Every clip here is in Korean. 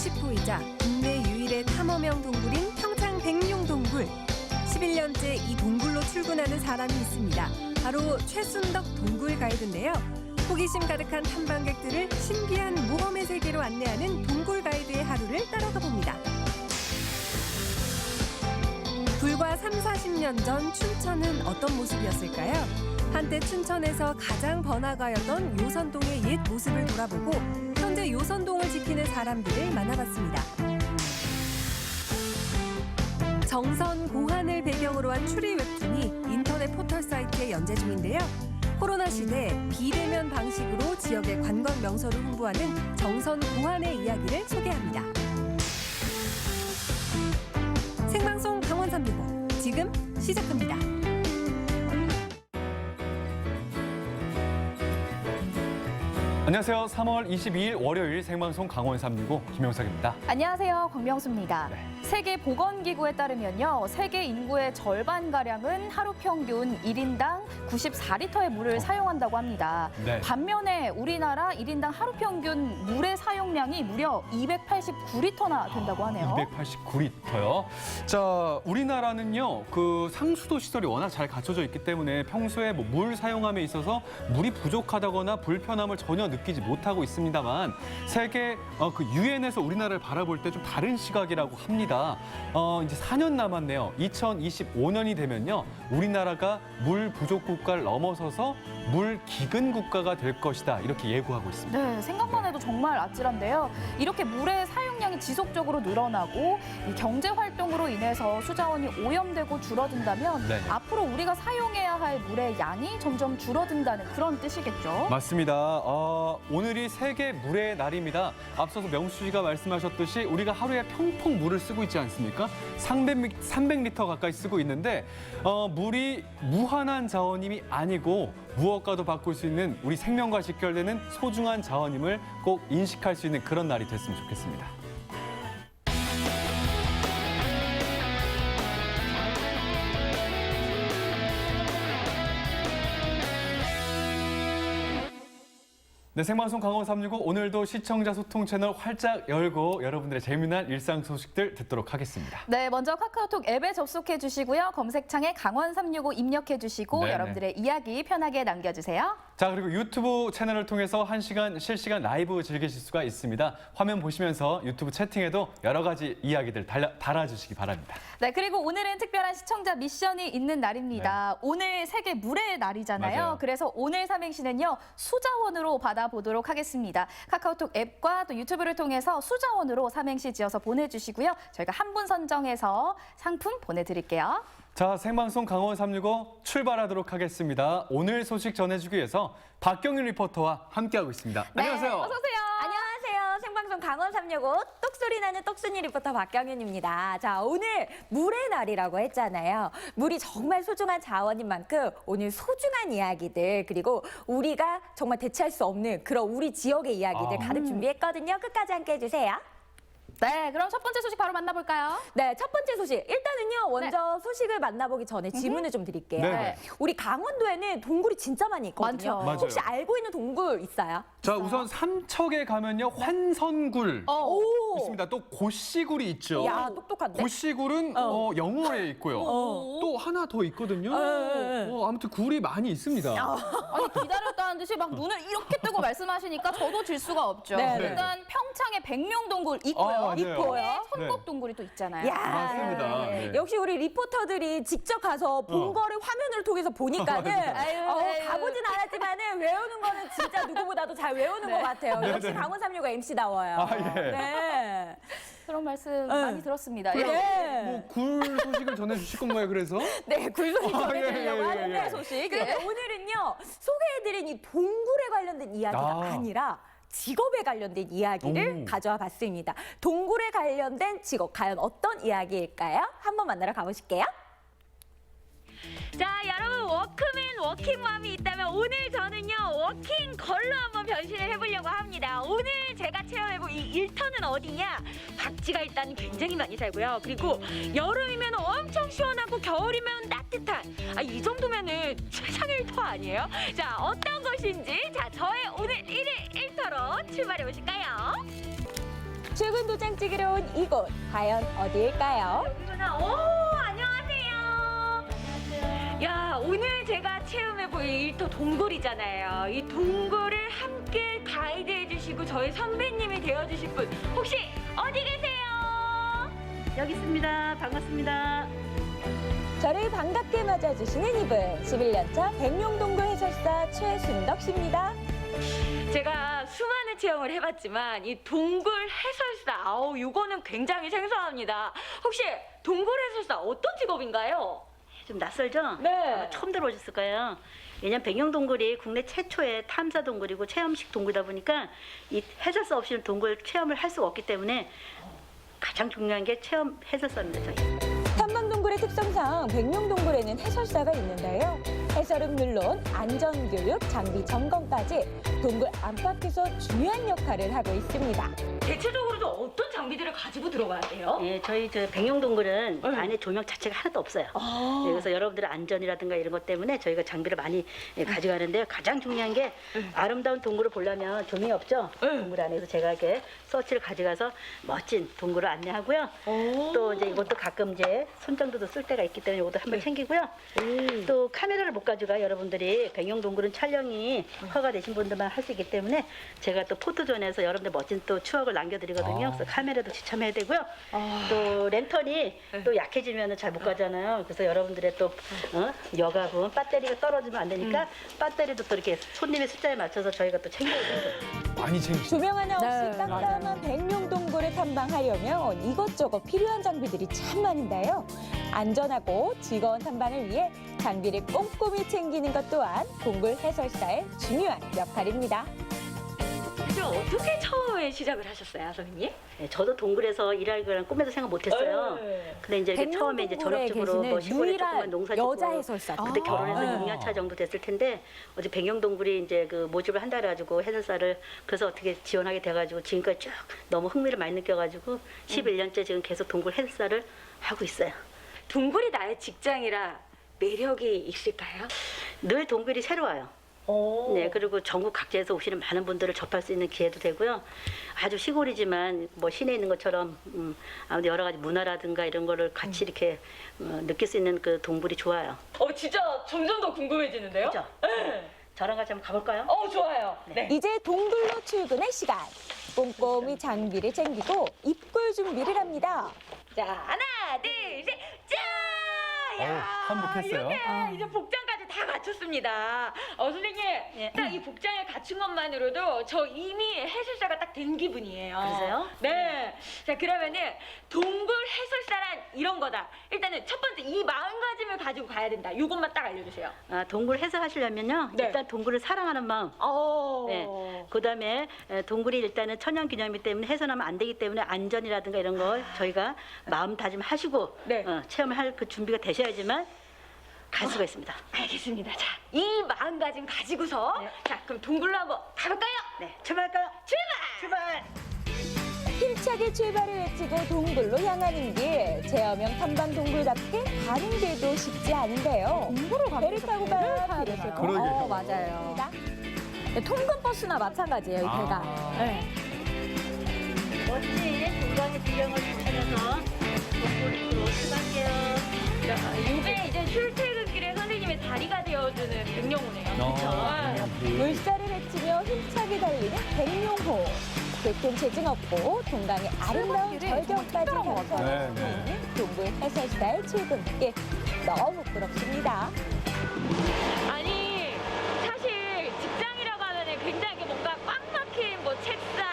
60호이자 국내 유일의 탐험형 동굴인 평창 백룡동굴. 11년째 이 동굴로 출근하는 사람이 있습니다. 바로 최순덕 동굴 가이드인데요. 호기심 가득한 탐방객들을 신비한 모험의 세계로 안내하는 동굴 가이드의 하루를 따라가 봅니다. 불과 30-40년 전 춘천은 어떤 모습이었을까요? 한때 춘천에서 가장 번화가였던 요선동의 옛 모습을 돌아보고 현재 요선동을 지키는 사람들을 만나봤습니다. 정선 고한을 배경으로 한 추리 웹툰이 인터넷 포털 사이트에 연재 중인데요. 코로나 시대 비대면 방식으로 지역의 관광 명소를 홍보하는 정선 고한의 이야기를 소개합니다. 생방송 강원 365 지금 시작합니다. 안녕하세요. 3월 22일 월요일 생방송 강원 365 김영석입니다. 안녕하세요. 광명수입니다. 네. 세계보건기구에 따르면요. 세계 인구의 절반가량은 하루 평균 1인당 94리터의 물을 사용한다고 합니다. 네. 반면에 우리나라 1인당 하루 평균 물의 사용량이 무려 289리터나 된다고 하네요. 289리터요. 자, 우리나라는요. 그 상수도 시설이 워낙 잘 갖춰져 있기 때문에 평소에 물 사용함에 있어서 물이 부족하다거나 불편함을 전혀 느끼지 못하고 있습니다만 세계 그 유엔에서 우리나라를 바라볼 때 좀 다른 시각이라고 합니다. 이제 4년 남았네요. 2025년이 되면요. 우리나라가 물 부족 국가를 넘어서서 물 기근 국가가 될 것이다. 이렇게 예고하고 있습니다. 네, 생각만 해도 정말 아찔한데요. 이렇게 물의 사용량이 지속적으로 늘어나고 이 경제 활동으로 인해서 수자원이 오염되고 줄어든다면 네. 앞으로 우리가 사용해야 할 물의 양이 점점 줄어든다는 그런 뜻이겠죠. 맞습니다. 오늘이 세계 물의 날입니다. 앞서서 명수 씨가 말씀하셨듯이 우리가 하루에 펑펑 물을 쓰고 있지 않습니까? 300리터 가까이 쓰고 있는데 물이 무한한 자원임이 아니고 무엇과도 바꿀 수 있는 우리 생명과 직결되는 소중한 자원임을 꼭 인식할 수 있는 그런 날이 됐으면 좋겠습니다. 네, 생방송 강원 365 오늘도 시청자 소통 채널 활짝 열고 여러분들의 재미난 일상 소식들 듣도록 하겠습니다. 네, 먼저 카카오톡 앱에 접속해 주시고요. 검색창에 강원 365 입력해 주시고 네네. 여러분들의 이야기 편하게 남겨주세요. 자, 그리고 유튜브 채널을 통해서 1시간 실시간 라이브 즐기실 수가 있습니다. 화면 보시면서 유튜브 채팅에도 여러 가지 이야기들 달아주시기 바랍니다. 네, 그리고 오늘은 특별한 시청자 미션이 있는 날입니다. 오늘 세계 물의 날이잖아요. 맞아요. 그래서 오늘 삼행시는요. 수자원으로 받아보도록 하겠습니다. 카카오톡 앱과 또 유튜브를 통해서 수자원으로 삼행시 지어서 보내주시고요. 저희가 한 분 선정해서 상품 보내드릴게요. 자, 생방송 강원 365 출발하도록 하겠습니다. 오늘 소식 전해주기 위해서 박경윤 리포터와 함께하고 있습니다. 네, 안녕하세요. 어서 오세요. 안녕하세요. 생방송 강원 365 똑소리 나는 똑순이 리포터 박경윤입니다. 자, 오늘 물의 날이라고 했잖아요. 물이 정말 소중한 자원인 만큼 오늘 소중한 이야기들 그리고 우리가 정말 대체할 수 없는 그런 우리 지역의 이야기들 가득 준비했거든요. 끝까지 함께 해주세요. 네, 그럼 첫 번째 소식 바로 만나볼까요? 네, 첫 번째 소식. 일단은요, 먼저 소식을 만나보기 전에 질문을 좀 드릴게요. 네. 우리 강원도에는 동굴이 진짜 많이 있거든요. 많죠. 맞아요. 혹시 알고 있는 동굴 있어요? 자, 우선 삼척에 가면요. 환선굴 오! 있습니다. 또 고시굴이 있죠. 야, 똑똑한데? 고시굴은 영월에 있고요. 또 하나 더 있거든요. 아무튼 굴이 많이 있습니다. 아니 기다렸다는 듯이 막 눈을 이렇게 뜨고 말씀하시니까 저도 질 수가 없죠. 네, 네. 일단 평창에 백룡동굴 있고요. 맞아요. 있고요. 네. 선곡동굴이 또 있잖아요. 야, 맞습니다. 네. 역시 우리 리포터들이 직접 가서 본 거를 화면을 통해서 보니까는 아유. 가보진 않았지만은 외우는 거는 진짜 누구보다도 잘 외우는 것 같아요. 역시 네. 강원 365 MC다워요. 아, 예. 네. 그런 말씀 많이 들었습니다. 예. 네. 뭐 굴 소식을 전해주실 건가요, 그래서? 네, 굴소식 아, 전해드리려고 예, 예, 하는데 예. 소식. 그런데 오늘은요 소개해드린 이 동굴에 관련된 이야기가 아니라 직업에 관련된 이야기를 오. 가져와 봤습니다. 동굴에 관련된 직업, 과연 어떤 이야기일까요? 한번 만나러 가보실게요. 자, 여러분 워크맨, 워킹맘이 있다면 오늘 저는요 워킹걸로 한번 변신을 해보려고 합니다. 오늘 제가 체험해볼 이 일터는 어디냐? 박쥐가 일단 굉장히 많이 살고요. 그리고 여름이면 엄청 시원하고 겨울이면 따뜻한 이 정도면은 최상의 일터 아니에요? 자, 어떤 곳인지 자 저의 오늘 1일 일터로 출발해 보실까요? 최근 도장찍으러 온 이곳 과연 어디일까요? 여기구나. 오, 안녕하세요. 야, 오늘 제가 체험해볼 일터 동굴이잖아요. 이 동굴을 함께 가이드해 주시고 저희 선배님이 되어주실 분 혹시 어디 계세요? 여기 있습니다. 반갑습니다. 저를 반갑게 맞아주시는 이분 11년차 백룡동굴 해설사 최순덕 씨입니다. 제가 수많은 체험을 해봤지만 이 동굴 해설사, 아우 이거는 굉장히 생소합니다. 혹시 동굴 해설사 어떤 직업인가요? 좀 낯설죠? 네. 아마 처음 들어오셨을 거예요. 왜냐면 백룡동굴이 국내 최초의 탐사 동굴이고 체험식 동굴이다 보니까 이 해설사 없이는 동굴 체험을 할 수가 없기 때문에 가장 중요한 게 체험 해설사입니다. 저희. 탐방동굴의 특성상 백룡동굴에는 해설사가 있는데요. 해설은 물론 안전교육, 장비 점검까지 동굴 안팎에서 중요한 역할을 하고 있습니다. 대체적으로 좀 어떤 장비들을 가지고 들어가야 돼요? 예, 저희 저 백룡동굴은 네. 안에 조명 자체가 하나도 없어요. 예, 그래서 여러분들의 안전이라든가 이런 것 때문에 저희가 장비를 많이 가져가는데요. 가장 중요한 게 아름다운 동굴을 보려면 조명이 없죠. 동굴 안에서 제가 이렇게 서치를 가져가서 멋진 동굴을 안내하고요. 또 이제 이것도 가끔 이제 손정도도 쓸 때가 있기 때문에 이것도 한번 챙기고요. 또 카메라를 못 가져가 여러분들이 백룡동굴은 촬영이 허가되신 분들만 할 수 있기 때문에 제가 또 포토존에서 여러분들 멋진 또 추억을 남겨드리거든요. 그래서 카메라도 지참해야 되고요. 또 랜턴이 또 약해지면 잘 못 가잖아요. 그래서 여러분들의 또 여가분 배터리가 떨어지면 안 되니까 배터리도 또 이렇게 손님의 숫자에 맞춰서 저희가 또 챙겨야 돼요. 많이 챙기시죠. 조명 하나 없이 네, 깜깜한 백룡동굴을 탐방하려면 이것저것 필요한 장비들이 참 많은데요. 안전하고 즐거운 탐방을 위해 장비를 꼼꼼히 챙기는 것 또한 동굴 해설사의 중요한 역할입니다. 그래서 어떻게 처음에 시작을 하셨어요, 선생님? 네, 저도 동굴에서 일할 거란 꿈에도 생각 못했어요. 근데 이제 이렇게 처음에 이제 전업적으로 뭐 시골에 조그만 농사 짓고 여자 해설사죠. 그때 결혼해서 6년 차 정도 됐을 텐데 어제 백룡동굴이 이제 그 모집을 한다 그래가지고 해설사를 그래서 어떻게 지원하게 돼가지고 지금까지 쭉 너무 흥미를 많이 느껴가지고 11년째 지금 계속 동굴 해설사를 하고 있어요. 동굴이 나의 직장이라 매력이 있을까요? 늘 동굴이 새로워요. 네, 그리고 전국 각지에서 오시는 많은 분들을 접할 수 있는 기회도 되고요. 아주 시골이지만 뭐 시내에 있는 것처럼 아무튼 여러 가지 문화라든가 이런 거를 같이 이렇게 느낄 수 있는 그 동굴이 좋아요. 진짜 점점 더 궁금해지는데요? 그죠? 네. 저랑 같이 한번 가볼까요? 좋아요. 네. 이제 동굴로 출근의 시간. 꼼꼼히 장비를 챙기고 입굴 준비를 합니다. 자, 하나, 둘, 셋, 짠! 야, 한복했어요. 이렇게 이제 복장까지 다 갖췄습니다. 선생님, 딱 이 복장을 갖춘 것만으로도 저 이미 해설사가 딱 된 기분이에요. 그러세요? 네. 자, 그러면은 동굴 해설사란 이런 거다. 일단은 첫 번째 이 마음가짐을 가지고 가야 된다. 이것만 딱 알려주세요. 동굴 해설하시려면요. 네. 일단 동굴을 사랑하는 마음. 네. 그다음에 동굴이 일단은 천연기념이기 때문에 훼손하면 안 되기 때문에 안전이라든가 이런 걸 저희가 마음다짐하시고 네. 체험할 그 준비가 되셔야지만 갈 수가 있습니다. 알겠습니다. 자, 이 마음가짐 가지고서 자, 그럼 동굴로 한번 가볼까요? 네, 출발할까요? 출발! 출발! 힘차게 출발을 외치고 동굴로 향하는 길. 제어명 탐방 동굴답게 가는 길도 쉽지 않은데요. 공부를 배를 타고 가야 되나요? 그러게요. 맞아요. 통근 버스나 마찬가지예요, 이 배가. 네. 멋진 동강의 비경을 찾아서 동굴로 출발할게요. 자, 이게 이제 출퇴근길에 선생님의 다리가 되어주는 백령호네요. 물살을 헤치며 힘차게 달리는 백룡호. 교통체증 없고 동강의 아름다운 출근길이 절경까지 정말 특별한 것 감상할 같아요. 수 네, 있는 동굴 해설사의 출근길. 너무 부럽습니다. 아니, 사실 직장이라고 하면은 굉장히 뭔가 꽉 막힌 뭐 책상,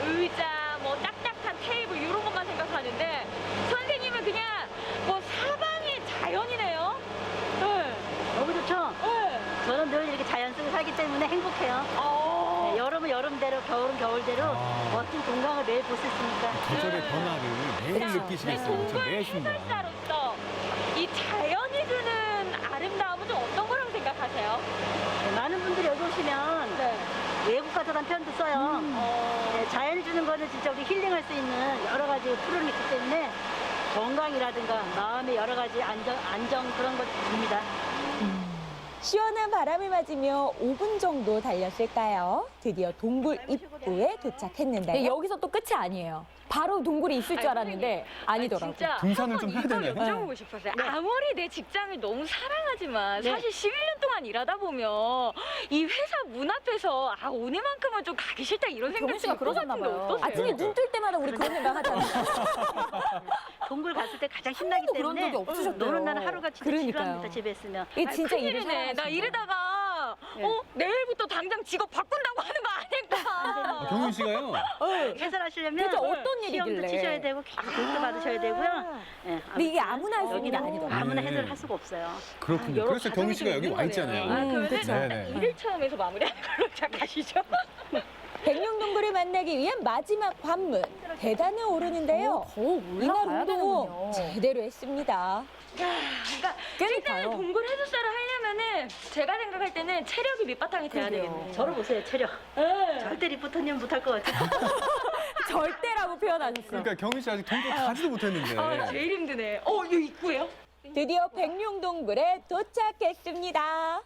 의자, 뭐 딱딱한 테이블 이런 것만 생각하는데 선생님은 그냥 뭐 사방이 자연이네요. 네. 너무 좋죠? 네. 저는 늘 이렇게 자연 속에 살기 때문에 행복해요. 네, 여름은 여름대로, 겨울은 겨울대로 멋진 동강을 매일 볼 수 있으니까. 계절의 변화를 매일 느끼시겠어요. 저 동굴 매신다. 해설사로서 이 자연이 주는 아름다움은 좀 어떤 거라고 생각하세요? 네, 많은 분들이 여기 오시면 외국 가서란 표현도 써요. 네, 자연이 주는 거는 진짜 우리 힐링할 수 있는 여러 가지 프로그램이 있기 때문에 건강이라든가 마음의 여러 가지 안정 그런 것 줍니다. 시원한 바람을 맞으며 5분 정도 달렸을까요? 드디어 동굴 입구에 도착했는데요. 네, 여기서 또 끝이 아니에요. 바로 동굴이 있을 줄 알았는데 아니더라고요. 진짜 등산을 좀 해야 한번 되네. 이걸 여쭤보고 싶었어요. 아무리 내 직장을 너무 사랑하지만 사실 11년 동안 일하다 보면 이 회사 문 앞에서 오늘만큼은 좀 가기 싫다 이런 생각이 경훈 씨가 들 것 그러셨나 같은데 봐요. 어떠세요? 아침에 눈 뜰 때마다 우리 그런 생각 하잖아요. 동굴 갔을 때 가장 신나기 번도 그런 때문에 적이 없으셨대요. 노는 날은 하루가 진짜 그러니까요. 지루합니다. 집에 있으면. 이게 진짜 일을 큰일이네. 나 사랑하시는 이러다가 내일부터 당장 직업 바꾼다고 하는 거 아닐까? 경윤 씨가요? 해설하시려면 도대체 어떤 시험도 일이길래? 치셔야 되고 교육도 받으셔야 되고요. 예, 근데 이게 아무튼 아무나 할 수 있는 게 여기는 아니더라고요. 아무나 네. 해설을 할 수가 없어요. 그렇군요. 그래서 경윤 씨가 여기 와 있잖아요. 그러면 네네. 일을 처음에서 마무리하는 걸로 자 가시죠. 백룡동굴을 만나기 위한 마지막 관문 계단을 오르는데요. 더 이날 올라가야 운동 되는군요. 제대로 했습니다. 그러니까 그러니까요. 일단은 동굴 해설사를 하려면은 제가 생각할 때는 체력이 밑바탕이 돼야 되겠네요. 저를 보세요, 체력. 네. 절대 리포터님 못할 것 같아요. 절대라고 표현하셨어요. 그러니까 경윤 씨 아직 동굴 가지도 못했는데. 제일 힘드네. 이거 있고요. 드디어 백룡동굴에 도착했습니다.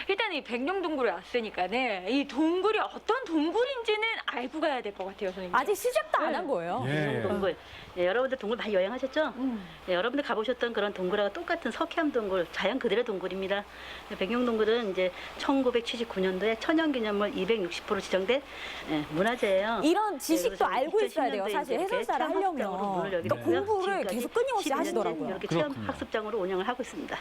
일단 이 백룡동굴에 왔으니까는 이 동굴이 어떤 동굴인지는 알고 가야 될 것 같아요, 선생님. 아직 시작도 안 한 거예요. 예. 동굴. 예, 여러분들 동굴 많이 여행하셨죠? 예, 여러분들 가보셨던 그런 동굴하고 똑같은 석회암 동굴, 자연 그대로 동굴입니다. 백룡동굴은 이제 1979년도에 천연기념물 260% 지정된 문화재예요. 이런 지식도 그래서 알고 있어야 돼요. 2010년도에 사실 이렇게 해설사를 체험학습장으로 하려면. 문을 열게 그러니까 됐고요. 공부를 지금까지 계속 끊임없이 12년째 하시더라고요. 이렇게 그렇군요. 체험학습장으로 운영을 하고 있습니다.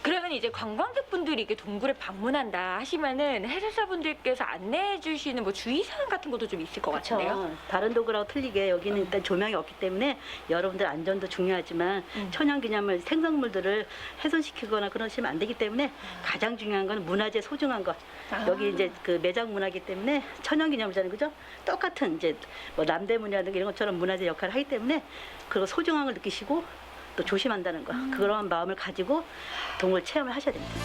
그러면 이제 관광객분들이 이게 동굴에 방문한다 하시면은 해설사분들께서 안내해 주시는 뭐 주의사항 같은 것도 좀 있을 것 같은데요. 그렇죠. 다른 동굴하고 틀리게 여기는 일단 조명이 없기 때문에 여러분들 안전도 중요하지만 천연기념물 생성물들을 훼손시키거나 그러시면 안 되기 때문에 가장 중요한 건 문화재 소중한 것. 여기 이제 그 매장 문화기 때문에 천연기념물이잖아요, 그죠? 똑같은 이제 뭐 남대문이라든가 이런 것처럼 문화재 역할을 하기 때문에 그리고 소중함을 느끼시고 또 조심한다는 거. 그런 마음을 가지고 동굴 체험을 하셔야 됩니다.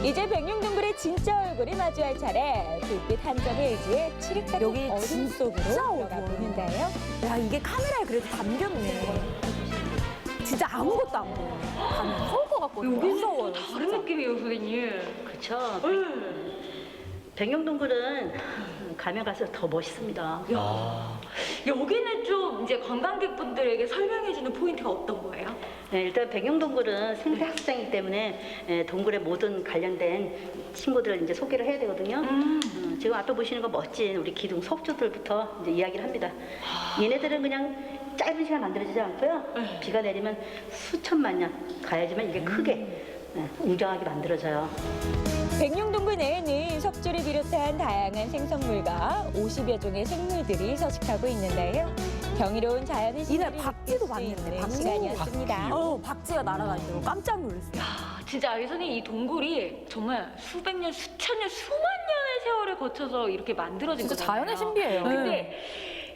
이제 백룡동굴의 진짜 얼굴이 마주할 차례. 불빛 한 점의 의지에 칠흑 같은 여기 어둠 진짜 속으로 들어가 어두워요. 보는데요. 야, 이게 카메라에 그래도 담겼네. 진짜 아무것도 안 보여. 무서울 것 같거든요. 무서워요. 다른 느낌이에요, 선생님. 그렇죠. 백룡동굴은 가면 갈수록 더 멋있습니다. 여기는 좀 이제 관광객분들에게 설명해주는 포인트가 어떤 거예요? 네, 일단 백룡동굴은 생태학습장이기 때문에 동굴의 모든 관련된 친구들을 이제 소개를 해야 되거든요. 지금 앞에 보시는 거 멋진 우리 기둥 석조들부터 이제 이야기를 합니다. 얘네들은 그냥 짧은 시간 만들어지지 않고요. 비가 내리면 수천만 년 가야지만 이게 크게 웅장하게 만들어져요. 백룡동굴 내에는 석조를 비롯한 다양한 생선물과 50여 종의 생물들이 서식하고 있는데요. 경이로운 자연의 이날 신비를 박쥐도 느낄 수 있는 봤는데, 박쥐. 시간이었습니다. 박쥐가 날아다니고 깜짝 놀랐어요. 진짜 선생님 이 동굴이 정말 수백 년, 수천 년, 수만 년의 세월을 거쳐서 이렇게 만들어진 진짜 거잖아요. 자연의 신비예요. 근데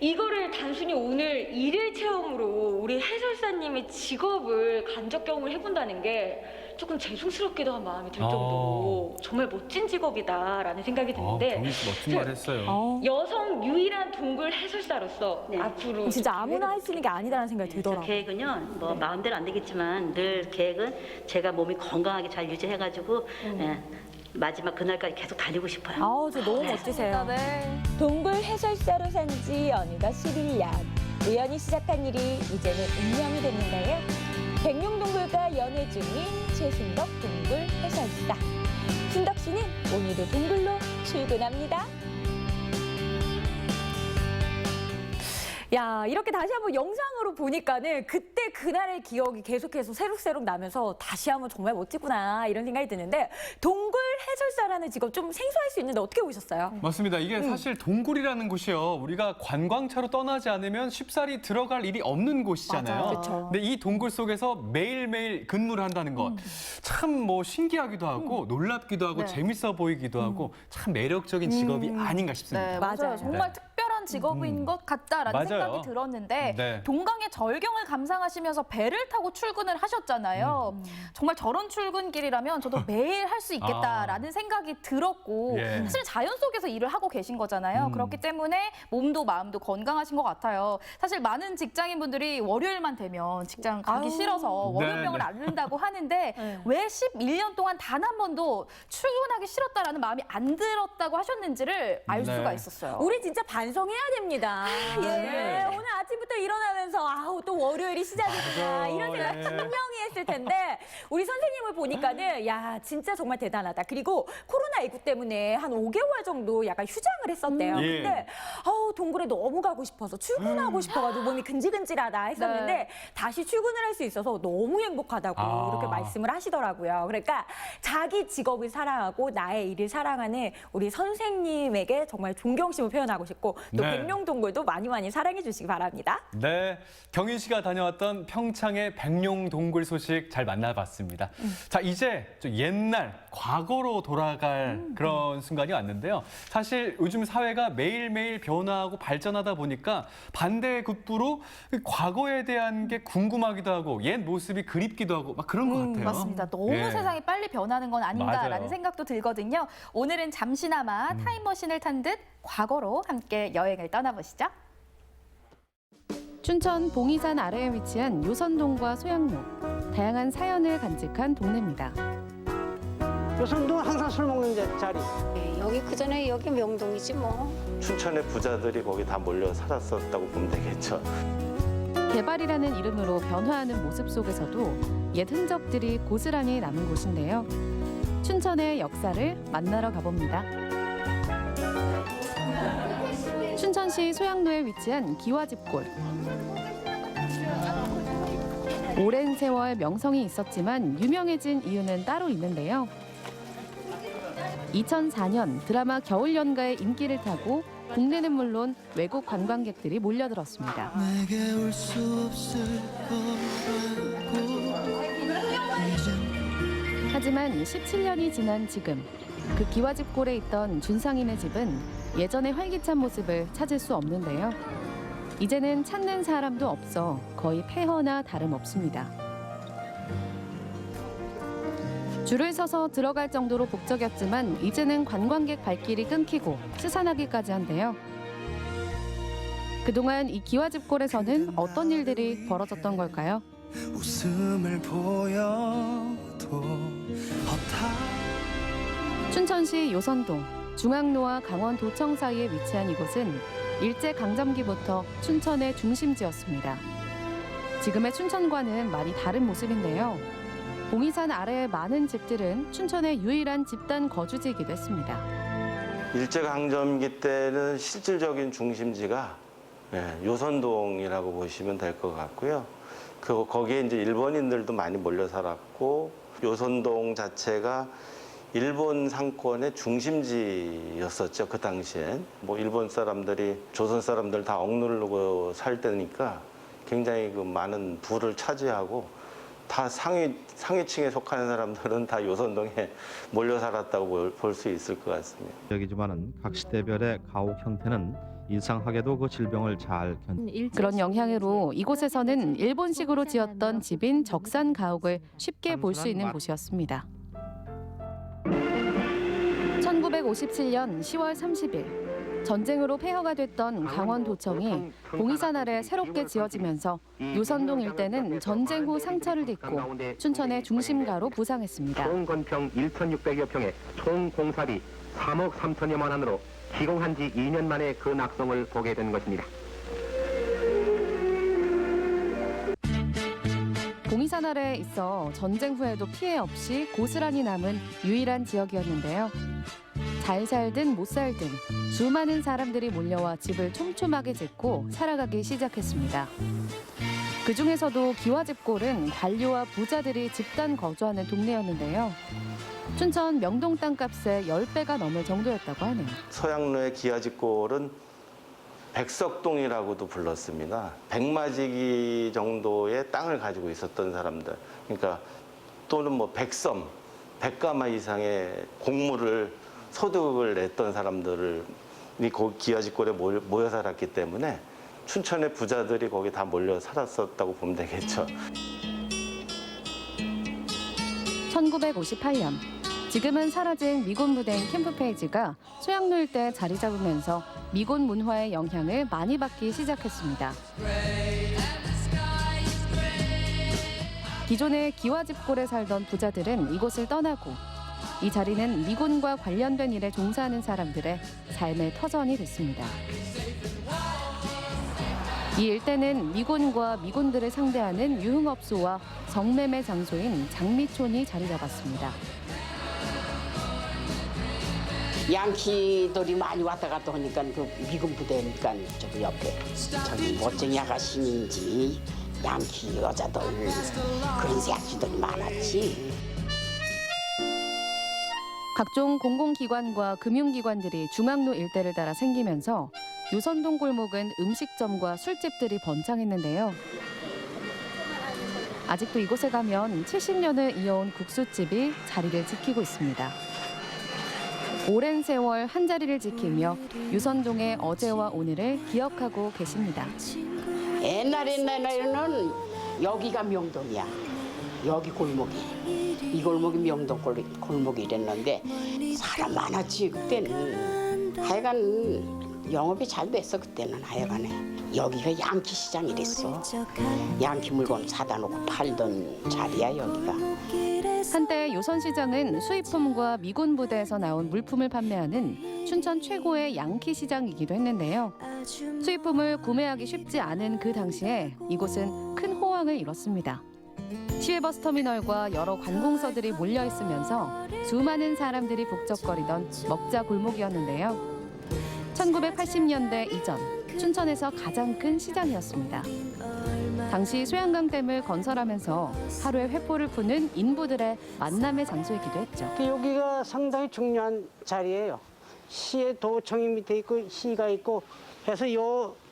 이거를 단순히 오늘 일일 체험으로 우리 해설사님의 직업을 간접 경험을 해본다는 게 조금 죄송스럽기도 한 마음이 들 정도로 정말 멋진 직업이다라는 생각이 드는데 경윤 씨 멋진 말 했어요. 여성 유일한 동굴 해설사로서 네. 앞으로 진짜 아무나 할 수 있는 게 아니다라는 생각이 저 들더라고요. 계획은요, 뭐 마음대로 안 되겠지만 늘 계획은 제가 몸이 건강하게 잘 유지해가지고 마지막 그날까지 계속 달리고 싶어요. 아우, 저 너무 멋지세요. 동굴 해설사로 산 지 어느덧 11년. 우연히 시작한 일이 이제는 운명이 됐는데요. 백룡동굴과 연애 중인 최순덕 동굴 해설사. 순덕 씨는 오늘도 동굴로 출근합니다. 야, 이렇게 다시 한번 영상으로 보니까는 그때 그날의 기억이 계속해서 새록새록 나면서 다시 한번 정말 멋지구나 이런 생각이 드는데 동굴 해설사라는 직업 좀 생소할 수 있는데 어떻게 보셨어요? 맞습니다. 이게 사실 동굴이라는 곳이요. 우리가 관광차로 떠나지 않으면 쉽사리 들어갈 일이 없는 곳이잖아요. 맞아요. 그쵸. 근데 이 동굴 속에서 매일매일 근무를 한다는 것. 참 뭐 신기하기도 하고 놀랍기도 하고 네. 재밌어 보이기도 하고 참 매력적인 직업이 아닌가 싶습니다. 네, 맞아요. 정말 특별한 직업인 것 같다라는 맞아요. 생각이 들었는데 네. 동강의 절경을 감상하시면서 배를 타고 출근을 하셨잖아요. 정말 저런 출근길이라면 저도 매일 할 수 있겠다라는 생각이 들었고 예. 사실 자연 속에서 일을 하고 계신 거잖아요. 그렇기 때문에 몸도 마음도 건강하신 것 같아요. 사실 많은 직장인분들이 월요일만 되면 직장 가기 싫어서 월요병을 네, 네. 앓는다고 하는데 왜 11년 동안 단 한 번도 출근하기 싫었다라는 마음이 안 들었다고 하셨는지를 알 네. 수가 있었어요. 우리 진짜 반성해야 됩니다. 예. 오늘 아침부터 일어나면서 아우 또 월요일이 시작이구나 맞아요. 이런 생각 예. 분명히 했을 텐데 우리 선생님을 보니까는 야 진짜 정말 대단하다. 그리고 코로나19 때문에 한 5개월 정도 약간 휴장을 했었대요. 예. 근데 동굴에 너무 가고 싶어서 출근하고 싶어가지고 몸이 근질근질하다 했었는데 네. 다시 출근을 할 수 있어서 너무 행복하다고 이렇게 말씀을 하시더라고요. 그러니까 자기 직업을 사랑하고 나의 일을 사랑하는 우리 선생님에게 정말 존경심을 표현하고 싶고 또 네. 백룡동굴도 많이 많이 사랑해 주시기 바랍니다. 네, 경인 씨가 다녀왔던 평창의 백룡동굴 소식 잘 만나봤습니다. 자, 이제 좀 옛날 과거로 돌아갈 그런 순간이 왔는데요. 사실 요즘 사회가 매일매일 변화하고 발전하다 보니까 반대의 급부로 과거에 대한 게 궁금하기도 하고 옛 모습이 그립기도 하고 막 그런 것 같아요. 맞습니다. 너무 예. 세상이 빨리 변하는 건 아닌가라는 맞아요. 생각도 들거든요. 오늘은 잠시나마 타임머신을 탄 듯 과거로 함께 여행을 떠나보시죠. 춘천 봉이산 아래에 위치한 요선동과 소양로, 다양한 사연을 간직한 동네입니다. 요선동 항상 술 먹는 자리. 여기 그전에 여기 명동이지 뭐. 춘천의 부자들이 거기 다 몰려 살았었다고 보면 되겠죠. 개발이라는 이름으로 변화하는 모습 속에서도 옛 흔적들이 고스란히 남은 곳인데요. 춘천의 역사를 만나러 가봅니다. 춘천시 소양로에 위치한 기와집골. 오랜 세월 명성이 있었지만 유명해진 이유는 따로 있는데요. 2004년 드라마 겨울연가의 인기를 타고 국내는 물론 외국 관광객들이 몰려들었습니다. 하지만 17년이 지난 지금 그 기와집골에 있던 준상인의 집은 예전의 활기찬 모습을 찾을 수 없는데요. 이제는 찾는 사람도 없어 거의 폐허나 다름없습니다. 줄을 서서 들어갈 정도로 북적였지만 이제는 관광객 발길이 끊기고 수산하기까지 한데요. 그동안 이 기와집골에서는 어떤 일들이 벌어졌던 걸까요? 웃음을 보여도 춘천시 요선동, 중앙로와 강원도청 사이에 위치한 이곳은 일제강점기부터 춘천의 중심지였습니다. 지금의 춘천과는 많이 다른 모습인데요. 봉이산 아래의 많은 집들은 춘천의 유일한 집단 거주지이기도 했습니다. 일제강점기 때는 실질적인 중심지가 요선동이라고 보시면 될 것 같고요. 거기에 이제 일본인들도 많이 몰려 살았고 요선동 자체가 일본 상권의 중심지였었죠. 그 당시엔. 뭐 일본 사람들이 조선 사람들 다 억누르고 살 때니까 굉장히 그 많은 부를 차지하고 다 상위층에 속하는 사람들은 다 요선동에 몰려 살았다고 볼 수 있을 것 같습니다. 여기지만은 각 시대별의 가옥 형태는 이상하게도 그 질병을 잘 그런 영향으로 이곳에서는 일본식으로 지었던 집인 적산 가옥을 쉽게 볼 수 있는 곳이었습니다. 1957년 10월 30일 전쟁으로 폐허가 됐던 강원도청이 봉이산 아래 새롭게 지어지면서 요선동 일대는 전쟁 후 상처를 딛고 춘천의 중심가로 부상했습니다. 총 건평 1,600여 평에 총 공사비 3억 3천여만 원으로 시공한 지 2년 만에 그 낙성을 보게 된 것입니다. 봉이산 아래에 있어 전쟁 후에도 피해 없이 고스란히 남은 유일한 지역이었는데요. 잘 살든 못 살든 수많은 사람들이 몰려와 집을 촘촘하게 짓고 살아가기 시작했습니다. 그중에서도 기와집골은 관료와 부자들이 집단 거주하는 동네였는데요. 춘천 명동 땅값의 10배가 넘을 정도였다고 하네요. 서양로의 기와집골은 백석동이라고도 불렀습니다. 백마지기 정도의 땅을 가지고 있었던 사람들, 그러니까 또는 뭐 백섬, 백가마 이상의 곡물을 소득을 냈던 사람들을 거기 기와집골에 모여 살았기 때문에 춘천의 부자들이 거기 다 몰려 살았었다고 보면 되겠죠. 1958년 지금은 사라진 미군 부대인 캠프페이지가 소양로 일대에 자리 잡으면서 미군 문화의 영향을 많이 받기 시작했습니다. 기존의 기와집골에 살던 부자들은 이곳을 떠나고 이 자리는 미군과 관련된 일에 종사하는 사람들의 삶의 터전이 됐습니다. 이 일대는 미군과 미군들을 상대하는 유흥업소와 성매매 장소인 장미촌이 자리 잡았습니다. 양키들이 많이 왔다 갔다 하니까 그 미군 부대니까 저기 옆에 저기 멋쟁이 아가씨인지 양키 여자들 그런 새끼들이 많았지. 각종 공공기관과 금융기관들이 중앙로 일대를 따라 생기면서 요선동 골목은 음식점과 술집들이 번창했는데요. 아직도 이곳에 가면 70년을 이어온 국수집이 자리를 지키고 있습니다. 오랜 세월 한자리를 지키며 유선동의 어제와 오늘을 기억하고 계십니다. 옛날에는 여기가 명동이야. 여기 골목이. 이 골목이 명동 골목이 이랬는데 사람 많았지 그때는. 하여간 영업이 잘 됐어 그때는 하여간에. 여기가 양키 시장 이랬어. 양키 물건 사다 놓고 팔던 자리야 여기가. 한때 요선시장은 수입품과 미군 부대에서 나온 물품을 판매하는 춘천 최고의 양키 시장이기도 했는데요. 수입품을 구매하기 쉽지 않은 그 당시에 이곳은 큰 호황을 이뤘습니다. 시외버스 터미널과 여러 관공서들이 몰려 있으면서 수많은 사람들이 북적거리던 먹자 골목이었는데요. 1980년대 이전 춘천에서 가장 큰 시장이었습니다. 당시 소양강댐을 건설하면서 하루에 회포를 푸는 인부들의 만남의 장소이기도 했죠. 여기가 상당히 중요한 자리예요. 시의 도청이 밑에 있고 시가 있고 해서 이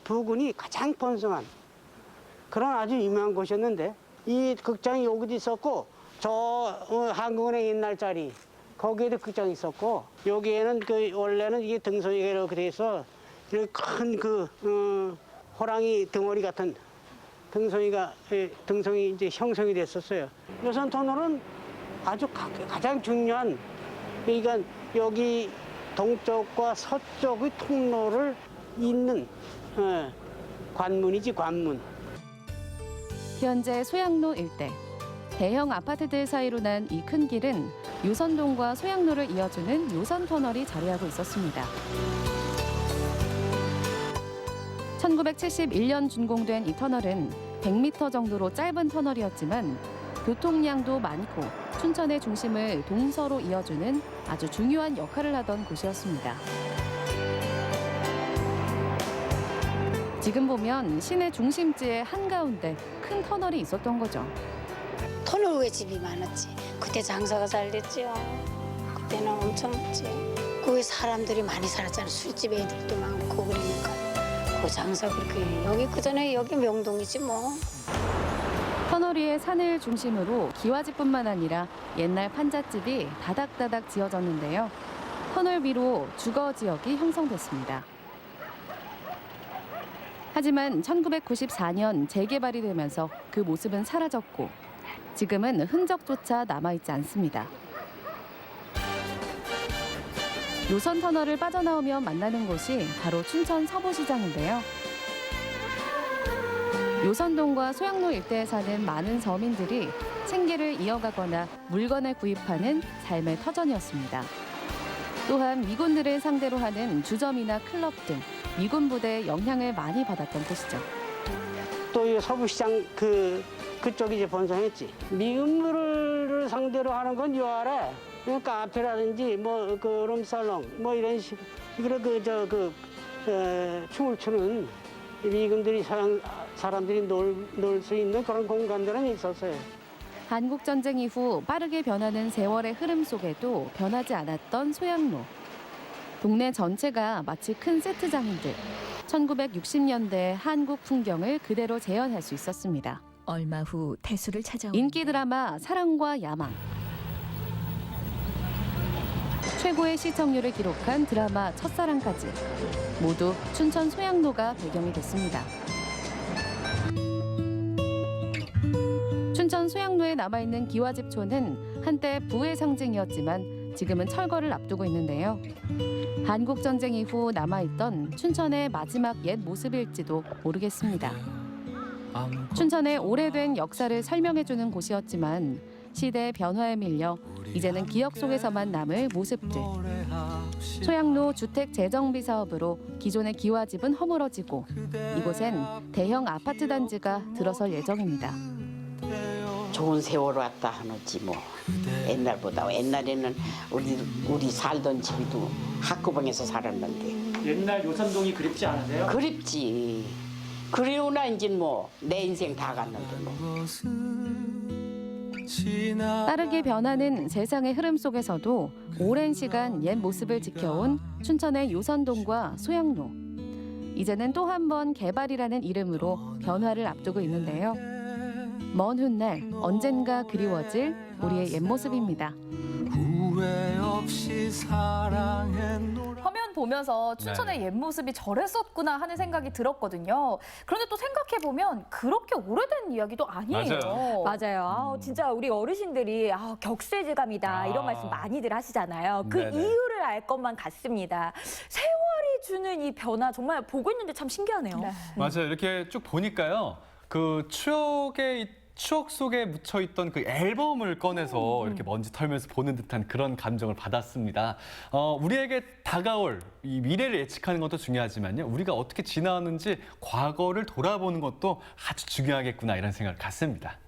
부근이 가장 번성한 그런 아주 유명한 곳이었는데 이 극장이 여기도 있었고 저 한국은행 옛날 자리 거기에도 극장이 있었고 여기에는 원래는 이게 등선이가 이렇게 돼서 이렇게 큰 호랑이 덩어리 같은 등성이 이제 형성이 됐었어요. 요선 터널은 아주 가장 중요한 그러니까 여기 동쪽과 서쪽의 통로를 잇는 관문이지 관문. 현재 소양로 일대 대형 아파트들 사이로 난 이 큰 길은 요선동과 소양로를 이어주는 요선터널이 자리하고 있었습니다. 1971년 준공된 이 터널은 100m 정도로 짧은 터널이었지만 교통량도 많고 춘천의 중심을 동서로 이어주는 아주 중요한 역할을 하던 곳이었습니다. 지금 보면 시내 중심지의 한가운데 큰 터널이 있었던 거죠. 터널 위에 집이 많았지. 그때 장사가 잘 됐죠. 그때는 엄청 했지. 거기 사람들이 많이 살았잖아. 술집 애들도 많고 그러니까. 그 장사 그렇게 여기 그전에 여기 명동이지 뭐. 터널 위의 산을 중심으로 기와집뿐만 아니라 옛날 판잣집이 다닥다닥 지어졌는데요. 터널 위로 주거 지역이 형성됐습니다. 하지만 1994년 재개발이 되면서 그 모습은 사라졌고 지금은 흔적조차 남아있지 않습니다. 요선 터널을 빠져나오면 만나는 곳이 바로 춘천 서부시장인데요. 요선동과 소양로 일대에 사는 많은 서민들이 생계를 이어가거나 물건을 구입하는 삶의 터전이었습니다. 또한 미군들을 상대로 하는 주점이나 클럽 등 미군 부대의 영향을 많이 받았던 곳이죠. 또 이 서부시장 그쪽이 이제 번성했지. 미군들을 상대로 하는 건 요 아래 그러니까 카페라든지 뭐 그 룸살롱 뭐 이런 식 그런 춤을 추는 미군들이 사람들이 놀 수 있는 그런 공간들은 있었어요. 한국전쟁 이후 빠르게 변하는 세월의 흐름 속에도 변하지 않았던 소양로. 동네 전체가 마치 큰 세트장인 듯 1960년대 한국 풍경을 그대로 재현할 수 있었습니다. 얼마 후 태수를 찾아온 인기 드라마 사랑과 야망. 최고의 시청률을 기록한 드라마 첫사랑까지 모두 춘천 소양로가 배경이 됐습니다. 춘천 소양로에 남아있는 기와집초는 한때 부의 상징이었지만 지금은 철거를 앞두고 있는데요. 한국전쟁 이후 남아있던 춘천의 마지막 옛 모습일지도 모르겠습니다. 춘천의 오래된 역사를 설명해주는 곳이었지만 시대의 변화에 밀려 이제는 기억 속에서만 남을 모습들. 소양로 주택 재정비 사업으로 기존의 기와집은 허물어지고 이곳엔 대형 아파트 단지가 들어설 예정입니다. 좋은 세월 왔다 하는지 뭐 옛날보다 옛날에는 우리 살던 집이도 학구방에서 살았는데 옛날 요산동이 그립지 않으세요? 그립지. 그리우나 이제 뭐 내 인생 다 갔는데 뭐. 빠르게 변하는 세상의 흐름 속에서도 오랜 시간 옛 모습을 지켜온 춘천의 요선동과 소양로. 이제는 또 한 번 개발이라는 이름으로 변화를 앞두고 있는데요. 먼 훗날 언젠가 그리워질 우리의 옛 모습입니다. 화면 보면서 춘천의 옛 모습이 저랬었구나 하는 생각이 들었거든요. 그런데 또 생각해보면 그렇게 오래된 이야기도 아니에요. 맞아요. 진짜 우리 어르신들이 격세지감이다 이런 말씀 많이들 하시잖아요. 그 네네. 이유를 알 것만 같습니다. 세월이 주는 이 변화 정말 보고 있는데 참 신기하네요. 맞아요. 이렇게 쭉 보니까요. 그 추억 속에 묻혀있던 그 앨범을 꺼내서 이렇게 먼지 털면서 보는 듯한 그런 감정을 받았습니다. 우리에게 다가올 이 미래를 예측하는 것도 중요하지만요. 우리가 어떻게 지나왔는지 과거를 돌아보는 것도 아주 중요하겠구나 이런 생각을 갖습니다.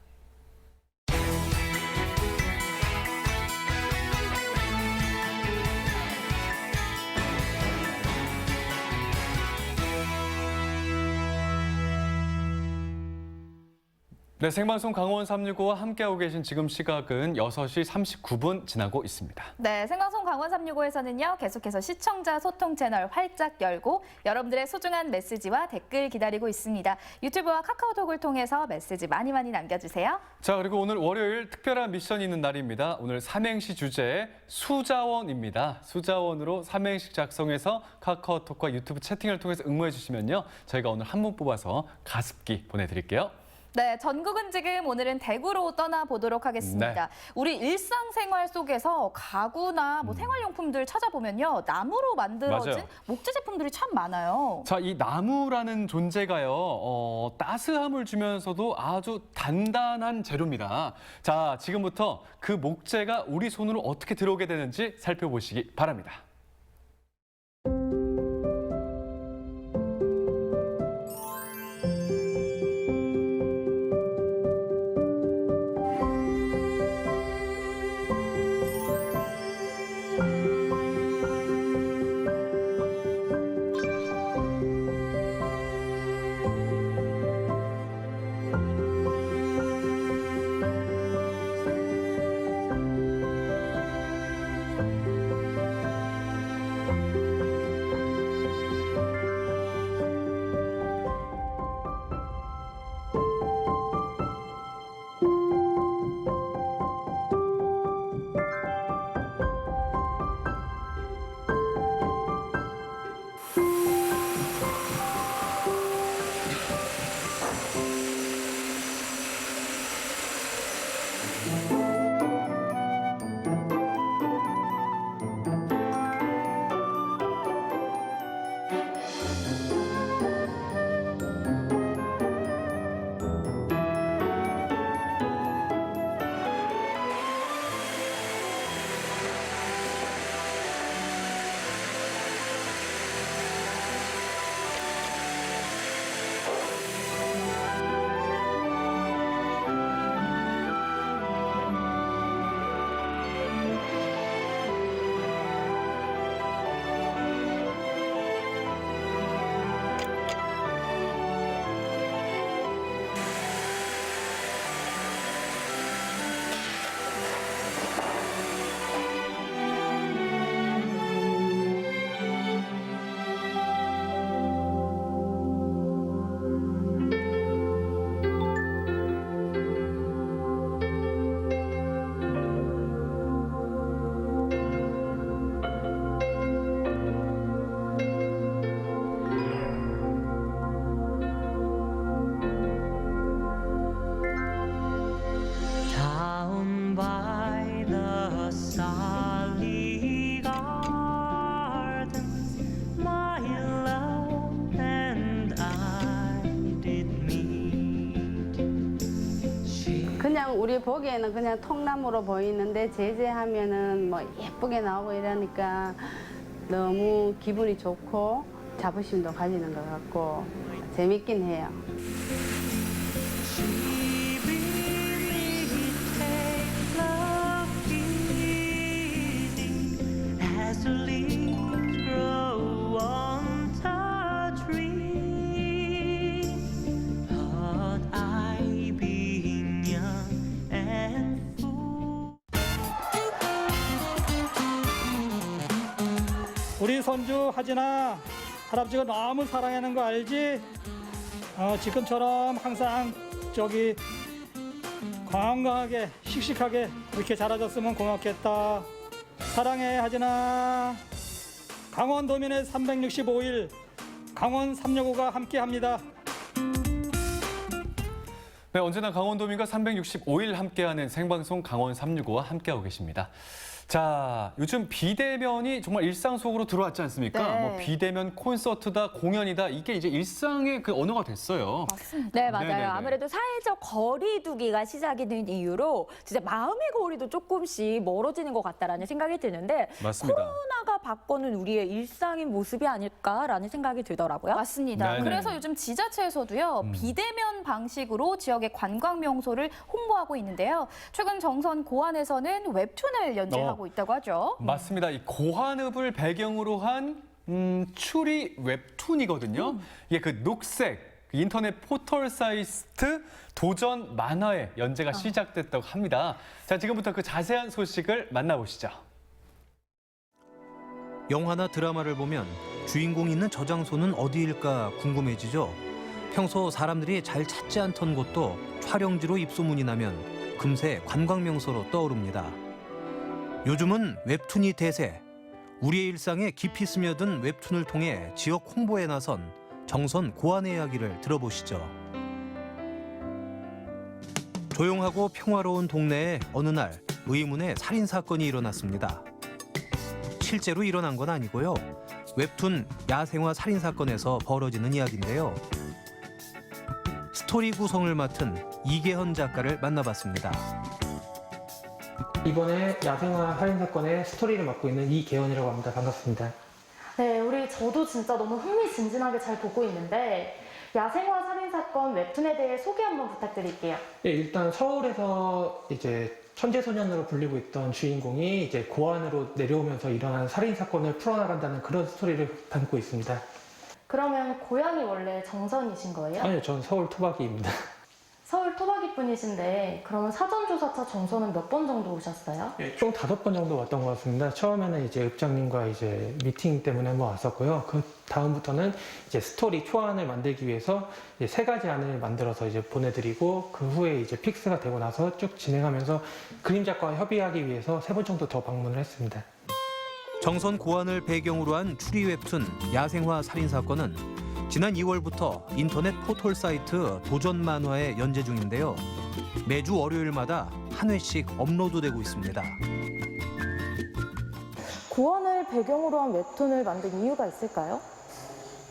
네, 생방송 강원 365와 함께하고 계신 지금 시각은 6시 39분 지나고 있습니다. 네, 생방송 강원 365에서는요. 계속해서 시청자 소통 채널 활짝 열고 여러분들의 소중한 메시지와 댓글 기다리고 있습니다. 유튜브와 카카오톡을 통해서 메시지 많이 남겨주세요. 자, 그리고 오늘 월요일 특별한 미션이 있는 날입니다. 오늘 삼행시 주제 수자원입니다. 수자원으로 삼행시 작성해서 카카오톡과 유튜브 채팅을 통해서 응모해 주시면요. 저희가 오늘 한 분 뽑아서 가습기 보내드릴게요. 네, 전국은 지금 오늘은 대구로 떠나보도록 하겠습니다. 네. 우리 일상생활 속에서 가구나 생활용품들 찾아보면요. 나무로 만들어진 맞아요. 목재 제품들이 참 많아요. 자, 이 나무라는 존재가요, 따스함을 주면서도 아주 단단한 재료입니다. 자, 지금부터 그 목재가 우리 손으로 어떻게 들어오게 되는지 살펴보시기 바랍니다. 그냥 우리 보기에는 그냥 통나무로 보이는데 제재하면은 뭐 예쁘게 나오고 이러니까 너무 기분이 좋고 자부심도 가지는 것 같고 재밌긴 해요. 우리 손주 하진아, 할아버지가 너무 사랑하는 거 알지? 지금처럼 항상 저기 건강하게 씩씩하게 이렇게 자라줬으면 고맙겠다. 사랑해 하진아. 강원도민의 365일 강원 365가 함께합니다. 네, 언제나 강원도민과 365일 함께하는 생방송 강원 365와 함께하고 계십니다. 자, 요즘 비대면이 정말 일상 속으로 들어왔지 않습니까? 네. 뭐 비대면 콘서트다, 공연이다, 이게 이제 일상의 그 언어가 됐어요. 맞습니다. 네, 맞아요. 네네네. 아무래도 사회적 거리두기가 시작이 된 이유로 진짜 마음의 거리도 조금씩 멀어지는 것 같다라는 생각이 드는데 맞습니다. 코로나가 바꿔는 우리의 일상인 모습이 아닐까라는 생각이 들더라고요. 맞습니다. 네네. 그래서 요즘 지자체에서도요, 비대면 방식으로 지역의 관광 명소를 홍보하고 있는데요. 최근 정선 고안에서는 웹툰을 연재하고 있다고 하죠. 맞습니다. 이 고한읍을 배경으로 한 추리 웹툰이거든요. 이게 그 녹색 인터넷 포털 사이트 도전 만화의 연재가 시작됐다고 합니다. 자, 지금부터 그 자세한 소식을 만나보시죠. 영화나 드라마를 보면 주인공이 있는 저 장소는 어디일까 궁금해지죠. 평소 사람들이 잘 찾지 않던 곳도 촬영지로 입소문이 나면 금세 관광명소로 떠오릅니다. 요즘은 웹툰이 대세. 우리의 일상에 깊이 스며든 웹툰을 통해 지역 홍보에 나선 정선 고안의 이야기를 들어보시죠. 조용하고 평화로운 동네에 어느 날 의문의 살인 사건이 일어났습니다. 실제로 일어난 건 아니고요. 웹툰 야생화 살인 사건에서 벌어지는 이야기인데요. 스토리 구성을 맡은 이계헌 작가를 만나봤습니다. 이번에 야생화 살인 사건의 스토리를 맡고 있는 이계헌이라고 합니다. 반갑습니다. 네, 저도 진짜 너무 흥미진진하게 잘 보고 있는데 야생화 살인 사건 웹툰에 대해 소개 한번 부탁드릴게요. 예, 일단 서울에서 이제 천재소년으로 불리고 있던 주인공이 이제 고안으로 내려오면서 일어난 살인 사건을 풀어나간다는 그런 스토리를 담고 있습니다. 그러면 고향이 원래 정선이신 거예요? 아니요, 전 서울 토박이입니다. 서울 토박이 분이신데 그러면 사전조사차 정선은 몇 번 정도 오셨어요? 예, 총 5번 정도 왔던 것 같습니다. 처음에는 이제 읍장님과 이제 미팅 때문에 한번 왔었고요. 그 다음부터는 이제 스토리 초안을 만들기 위해서 이제 3가지 안을 만들어서 이제 보내드리고 그 후에 이제 픽스가 되고 나서 쭉 진행하면서 그림 작가와 협의하기 위해서 3번 정도 더 방문을 했습니다. 정선 고안을 배경으로 한 추리 웹툰 야생화 살인 사건은 지난 2월부터 인터넷 포털 사이트 도전 만화에 연재 중인데요. 매주 월요일마다 한 회씩 업로드되고 있습니다. 고안을 배경으로 한 웹툰을 만든 이유가 있을까요?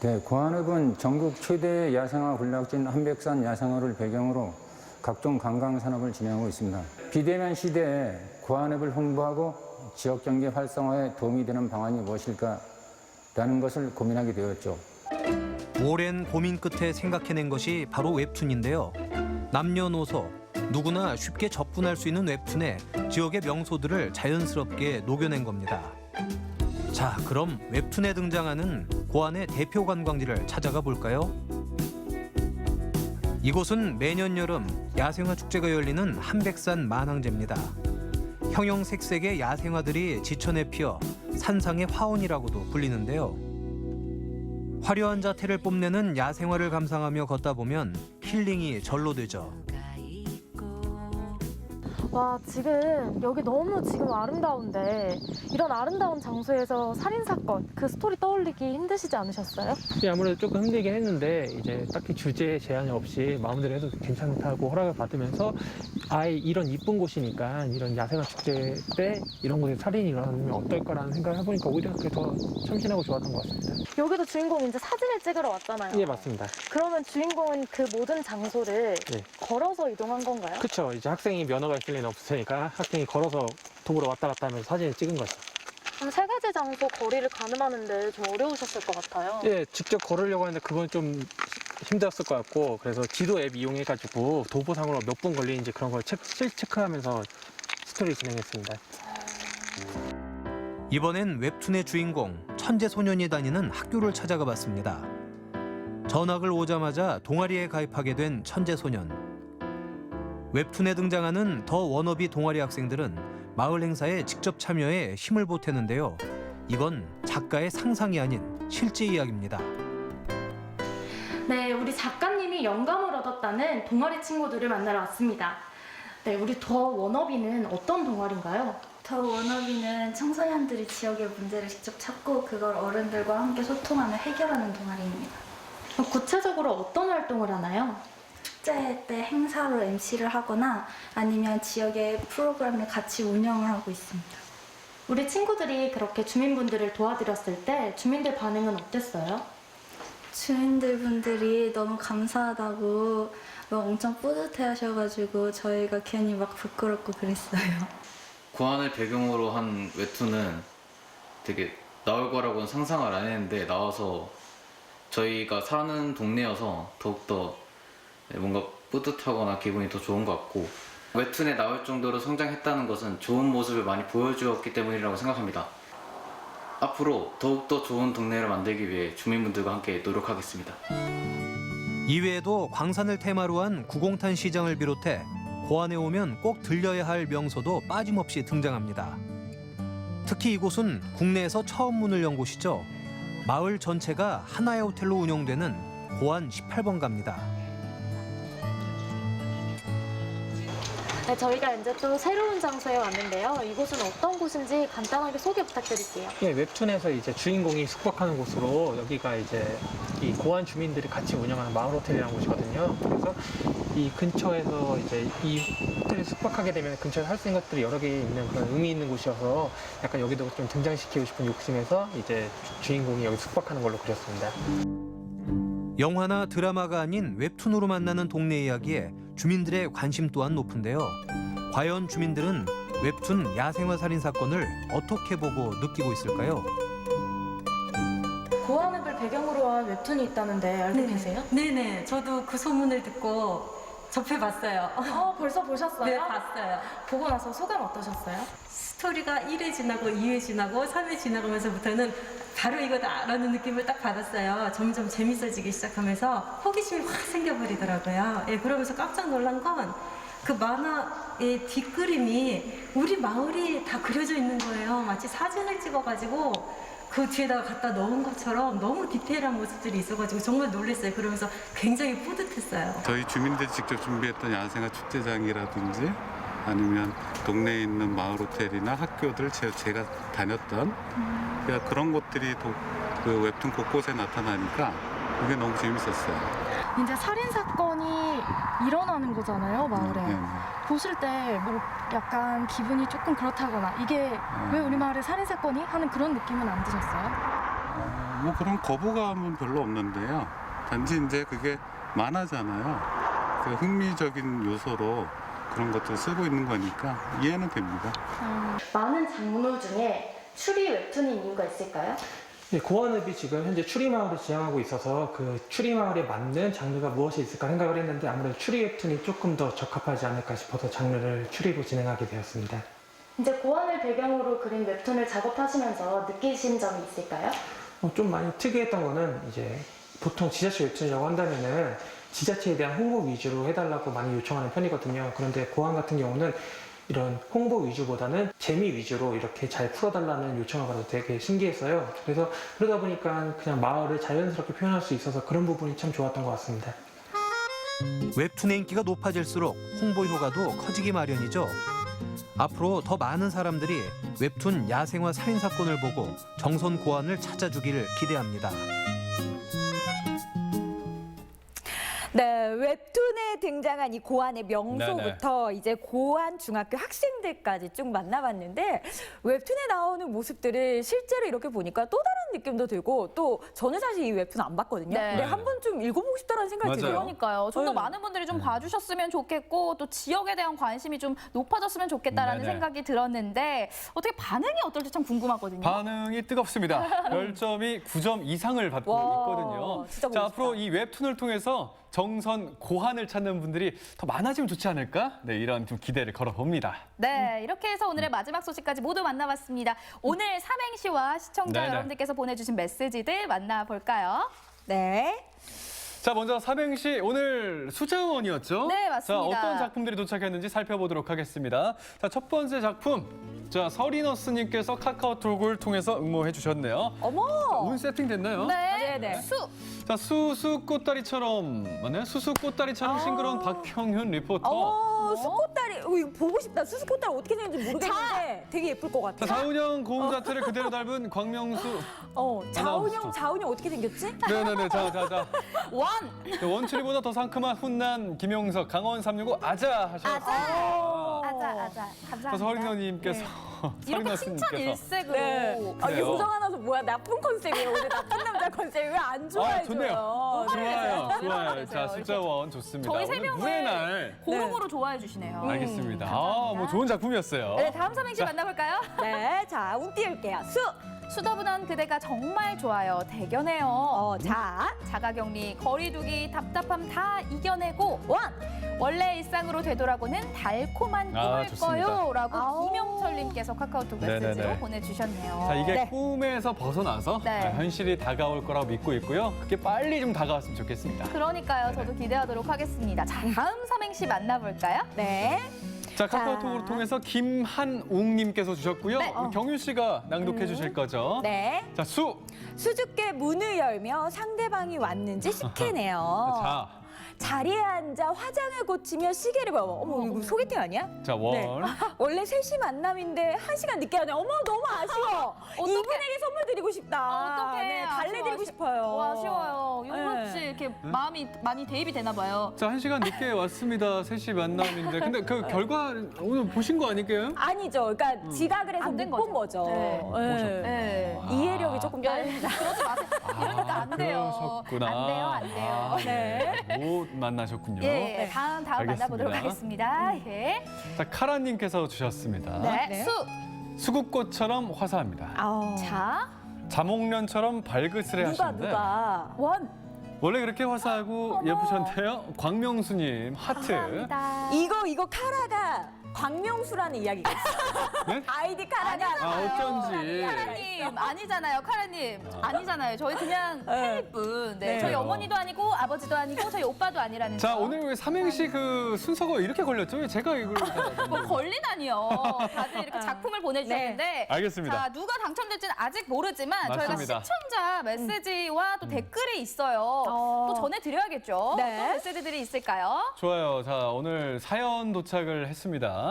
네, 고안읍은 전국 최대 야생화 군락지인 한백산 야생화를 배경으로 각종 관광 산업을 진행하고 있습니다. 비대면 시대에 고안읍을 홍보하고 지역 경제 활성화에 도움이 되는 방안이 무엇일까라는 것을 고민하게 되었죠. 오랜 고민 끝에 생각해낸 것이 바로 웹툰인데요. 남녀노소 누구나 쉽게 접근할 수 있는 웹툰에 지역의 명소들을 자연스럽게 녹여낸 겁니다. 자, 그럼 웹툰에 등장하는 고안의 대표 관광지를 찾아가 볼까요? 이곳은 매년 여름 야생화 축제가 열리는 한백산 만항제입니다. 형형색색의 야생화들이 지천에 피어 산상의 화원이라고도 불리는데요. 화려한 자태를 뽐내는 야생화를 감상하며 걷다 보면 힐링이 절로 되죠. 와, 지금 여기 너무 지금 아름다운데 이런 아름다운 장소에서 살인사건, 그 스토리 떠올리기 힘드시지 않으셨어요? 아무래도 조금 힘들긴 했는데 이제 딱히 주제 제한이 없이 마음대로 해도 괜찮다고 허락을 받으면서 아예 이런 이쁜 곳이니까 이런 야생화 축제 때 이런 곳에 살인이 일어나면 어떨까라는 생각을 해보니까 오히려 그게 더 참신하고 좋았던 것 같습니다. 여기도 주인공 이제 사진을 찍으러 왔잖아요. 예, 맞습니다. 그러면 주인공은 그 모든 장소를 네. 걸어서 이동한 건가요? 그렇죠. 이제 학생이 면허가 있을 리는 없으니까 학생이 걸어서 동굴에 왔다 갔다 하면서 사진을 찍은 거죠. 그럼 세 가지 장소 거리를 가늠하는데 좀 어려우셨을 것 같아요. 예, 직접 걸으려고 하는데 그건 좀 힘들었을 것 같고 그래서 지도 앱 이용해가지고 도보상으로 몇 분 걸리는지 그런 걸 체크하면서 스토리 진행했습니다. 이번엔 웹툰의 주인공 천재 소년이 다니는 학교를 찾아가 봤습니다. 전학을 오자마자 동아리에 가입하게 된 천재 소년. 웹툰에 등장하는 더 워너비 동아리 학생들은 마을 행사에 직접 참여해 힘을 보태는데요. 이건 작가의 상상이 아닌 실제 이야기입니다. 네, 우리 작가님이 영감을 얻었다는 동아리 친구들을 만나러 왔습니다. 네, 우리 더 워너비는 어떤 동아리인가요? 더 워너비는 청소년들이 지역의 문제를 직접 찾고 그걸 어른들과 함께 소통하며 해결하는 동아리입니다. 구체적으로 어떤 활동을 하나요? 축제 때 행사로 MC를 하거나 아니면 지역의 프로그램을 같이 운영을 하고 있습니다. 우리 친구들이 그렇게 주민분들을 도와드렸을 때 주민들 반응은 어땠어요? 주민들분들이 너무 감사하다고 막 엄청 뿌듯해 하셔가지고 저희가 괜히 막 부끄럽고 그랬어요. 고안을 배경으로 한 웹툰은 되게 나올 거라고는 상상을 안 했는데 나와서 저희가 사는 동네여서 더욱더 뭔가 뿌듯하거나 기분이 더 좋은 것 같고 웹툰에 나올 정도로 성장했다는 것은 좋은 모습을 많이 보여주었기 때문이라고 생각합니다. 앞으로 더욱더 좋은 동네를 만들기 위해 주민분들과 함께 노력하겠습니다. 이외에도 광산을 테마로 한 구공탄 시장을 비롯해 고안에 오면 꼭 들려야 할 명소도 빠짐없이 등장합니다. 특히 이곳은 국내에서 처음 문을 연 곳이죠. 마을 전체가 하나의 호텔로 운영되는 고안 18번가입니다. 네, 저희가 이제 또 새로운 장소에 왔는데요. 이곳은 어떤 곳인지 간단하게 소개 부탁드릴게요. 예, 웹툰에서 이제 주인공이 숙박하는 곳으로 여기가 이제 이 고안 주민들이 같이 운영하는 마을 호텔이라는 곳이거든요. 그래서 이 근처에서 이제 이 호텔에 숙박하게 되면 근처에 할 수 있는 것들이 여러 개 있는 그런 의미 있는 곳이어서 약간 여기도 좀 등장시키고 싶은 욕심에서 이제 주인공이 여기 숙박하는 걸로 그렸습니다. 영화나 드라마가 아닌 웹툰으로 만나는 동네 이야기에 주민들의 관심 또한 높은데요. 과연 주민들은 웹툰 야생화 살인 사건을 어떻게 보고 느끼고 있을까요? 고안읍을 배경으로 한 웹툰이 있다는데 알고 계세요? 네네, 저도 그 소문을 듣고 접해봤어요. 벌써 보셨어요? 네, 봤어요. 보고 나서 소감 어떠셨어요? 스토리가 1회 지나고 2회 지나고 3회 지나가면서부터는 바로 이거다라는 느낌을 딱 받았어요. 점점 재밌어지기 시작하면서 호기심이 확 생겨버리더라고요. 예, 그러면서 깜짝 놀란 건 그 만화의 뒷그림이 우리 마을이 다 그려져 있는 거예요. 마치 사진을 찍어가지고 그 뒤에다가 갖다 넣은 것처럼 너무 디테일한 모습들이 있어가지고 정말 놀랐어요. 그러면서 굉장히 뿌듯했어요. 저희 주민들이 직접 준비했던 야생화 축제장이라든지 아니면 동네에 있는 마을 호텔이나 학교들 제가 다녔던 그러니까 그런 곳들이 그 웹툰 곳곳에 나타나니까 그게 너무 재밌었어요. 이제 살인 사건이 일어나는 거잖아요, 마을에. 보실 때 뭐 약간 기분이 조금 그렇다거나 이게 왜 우리 마을에 살인 사건이 하는 그런 느낌은 안 드셨어요? 뭐 그런 거부감은 별로 없는데요. 단지 이제 그게 만화잖아요. 그 흥미적인 요소로 그런 것들을 쓰고 있는 거니까 이해는 됩니다. 많은 장르 중에 추리 웹툰인 이유가 있을까요? 네, 고안읍이 지금 현재 추리마을을 지향하고 있어서 그 추리마을에 맞는 장르가 무엇이 있을까 생각을 했는데 아무래도 추리 웹툰이 조금 더 적합하지 않을까 싶어서 장르를 추리로 진행하게 되었습니다. 이제 고안을 배경으로 그린 웹툰을 작업하시면서 느끼신 점이 있을까요? 좀 많이 특이했던 거는 이제 보통 지자체 웹툰이라고 한다면은 지자체에 대한 홍보 위주로 해달라고 많이 요청하는 편이거든요. 그런데 고안 같은 경우는 이런 홍보 위주보다는 재미 위주로 이렇게 잘 풀어달라는 요청을 받아서 되게 신기했어요. 그래서 그러다 보니까 그냥 마을을 자연스럽게 표현할 수 있어서 그런 부분이 참 좋았던 것 같습니다. 웹툰의 인기가 높아질수록 홍보 효과도 커지기 마련이죠. 앞으로 더 많은 사람들이 웹툰 야생화 살인 사건을 보고 정선 고안을 찾아주기를 기대합니다. 네, 웹툰에 등장한 이 고안의 명소부터 이제 고안 중학교 학생들까지 쭉 만나봤는데 웹툰에 나오는 모습들을 실제로 이렇게 보니까 또 다른 느낌도 들고 또 저는 사실 이 웹툰 안 봤거든요. 네. 근데 한 번쯤 읽어보고 싶다는 생각이 들어요. 그러니까요. 좀 더 네. 많은 분들이 좀 봐주셨으면 좋겠고 또 지역에 대한 관심이 좀 높아졌으면 좋겠다라는 네네. 생각이 들었는데 어떻게 반응이 어떨지 참 궁금하거든요. 반응이 뜨겁습니다. 별점이 9점 이상을 받고 와, 있거든요. 진짜 보고 자, 앞으로 이 웹툰을 통해서 정선 고안을 찾는 분들이 더 많아지면 좋지 않을까? 네, 이런 좀 기대를 걸어봅니다. 네, 이렇게 해서 오늘의 마지막 소식까지 모두 만나봤습니다. 오늘 삼행시와 시청자 네네. 여러분들께서 보내주신 메시지들 만나볼까요? 네. 자, 먼저 삼행시 오늘 수자원이었죠? 네, 맞습니다. 자, 어떤 작품들이 도착했는지 살펴보도록 하겠습니다. 자, 첫 번째 작품. 자, 서리너스님께서 카카오톡을 통해서 응모해 주셨네요. 어머! 자, 운 세팅 됐나요? 네, 수. 자, 수수꽃다리처럼 맞나요? 수수꽃다리처럼 싱그러운 박형윤 리포터. 수꽃다리. 이거 보고 싶다. 수수꽃다리 어떻게 생겼는지 모르겠는데 되게 예쁠 것 같아. 자, 자운형 고음 자태를 그대로 닮은 광명수. 자운형 어떻게 생겼지? 네네네. 자. 원. 원추리보다 더 상큼한 훈남 김용석 강원 365 아자 하셨어요. 아자. 감사합니다. 자, 서리너님께서 이렇게 칭찬 일색으로. 네. 아, 그래요. 요정 아나운서 뭐야? 나쁜 컨셉이에요. 오늘 나쁜 남자 컨셉. 왜 안 좋아해줘요? 좋네요. 좋아요. 잘해주세요. 자, 수자원 좋습니다. 저희 세 오늘 명을 무의 날. 고름으로 좋아해 주시네요. 알겠습니다. 감사합니다. 뭐 좋은 작품이었어요. 네, 다음 삼행시 자. 만나볼까요? 네, 자, 운 띄울게요. 수더분한 그대가 정말 좋아요. 대견해요. 자, 자가격리, 거리두기, 답답함 다 이겨내고 원래 일상으로 되돌아보는 달콤한 꿈을 좋습니다. 꿔요. 라고 이명철님께서 카카오톡 메시지로 네네네. 보내주셨네요. 자, 이게 꿈에서 벗어나서 네. 현실이 다가올 거라고 믿고 있고요. 그게 빨리 좀 다가왔으면 좋겠습니다. 그러니까요. 저도 기대하도록 하겠습니다. 자, 다음 삼행시 만나볼까요? 네. 자, 카카오톡을 통해서 김한웅님께서 주셨고요. 네. 우리 경윤 씨가 낭독해 주실 거죠. 네. 자, 수줍게 문을 열며 상대방이 왔는지 스캔해요. 자. 자리에 앉아 화장을 고치며 시계를 봐. 어머, 이거 소개팅 아니야? 자, 원. 네. 원래 3시 만남인데 1시간 늦게 하네. 어머, 너무 아쉬워. 이분에게 선물 드리고 싶다. 어떡해. 네, 달래드리고 싶어요. 아쉬워요. 용록 씨 이렇게 마음이 많이 대입이 되나 봐요. 자, 1시간 늦게 왔습니다. 3시 만남인데. 근데 그 결과 오늘 보신 거 아닐까요? 아니죠. 그러니까 지각을 해서 못 본 거죠. 네. 네. 이해력이 조금 딸립니다. 그러지 마세요. 이러니까 안 돼요. 그러셨구나. 안 돼요. 네. 못 만나셨군요. 예, 다음 만나보도록 하겠습니다. 예. 자, 카라님께서 주셨습니다. 네. 수국꽃처럼 화사합니다. 자, 자목련처럼 발그스레 하시는데 원. 원래 그렇게 화사하고 예쁘셨는데요. 광명수님 하트. 감사합니다. 이거 카라가 광명수라는 이야기가 있어요. 네? 아이디 카라가 어쩐지. 카라님 아니잖아요. 카라님 아니잖아요. 저희 그냥 팬일 뿐. 네. 네. 저희 어머니도 아니고 아버지도 아니고 저희 오빠도 아니라는 자, 거. 오늘 왜 삼행시 그 순서가 이렇게 걸렸죠? 왜 제가 이걸 뭐 걸리다니요. 다들 이렇게 작품을 보내주셨는데. 네. 알겠습니다. 자, 누가 당첨될지는 아직 모르지만 저희가 맞습니다. 시청자 메시지와 또 댓글이 있어요. 또 전해드려야겠죠. 네. 어떤 메시지들이 있을까요? 좋아요. 자, 오늘 사연 도착을 했습니다.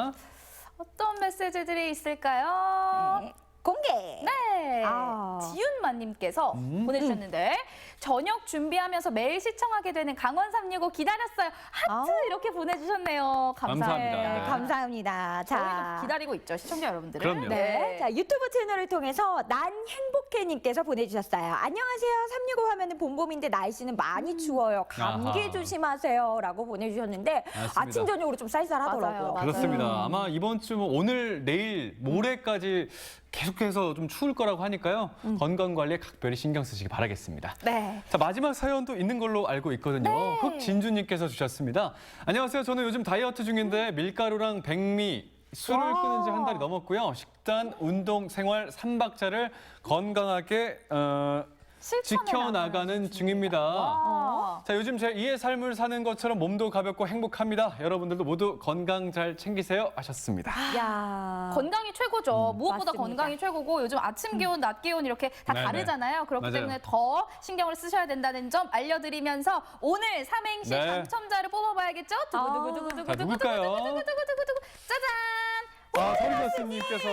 어떤 메시지들이 있을까요? 네. 공개. 네. 아. 지윤마님께서 보내주셨는데 저녁 준비하면서 매일 시청하게 되는 강원 365 기다렸어요. 하트 이렇게 보내주셨네요. 감사합니다. 감사합니다. 네, 감사합니다. 저희도 기다리고 있죠, 시청자 여러분들을. 그럼요. 네. 자, 유튜브 채널을 통해서 난 행복해님께서 보내주셨어요. 안녕하세요. 365 하면은 봄봄인데 날씨는 많이 추워요. 감기 아하. 조심하세요. 라고 보내주셨는데 맞습니다. 아침, 저녁으로 좀 쌀쌀하더라고요. 맞아요. 그렇습니다. 아마 이번 주 오늘, 내일, 모레까지 계속해서 좀 추울 거라고 하니까요. 건강 관리에 각별히 신경 쓰시기 바라겠습니다. 네. 자, 마지막 사연도 있는 걸로 알고 있거든요. 흑진주님께서 주셨습니다. 안녕하세요. 저는 요즘 다이어트 중인데 밀가루랑 백미, 술을 끊은 지 한 달이 넘었고요. 식단, 운동, 생활 3박자를 건강하게 지켜나가는 중입니다. 자, 요즘 제 2의 삶을 사는 것처럼 몸도 가볍고 행복합니다. 여러분들도 모두 건강 잘 챙기세요 하셨습니다. 야. 건강이 최고죠. 무엇보다 맞습니다. 건강이 최고고 요즘 아침 기온, 낮 기온 이렇게 다 네네. 다르잖아요. 그렇기 맞아요. 때문에 더 신경을 쓰셔야 된다는 점 알려드리면서 오늘 삼행시 네. 당첨자를 뽑아봐야겠죠? 자, 누굴까요? 두구두구두구두구두구두구두구 짜잔! 서리나 스님께서.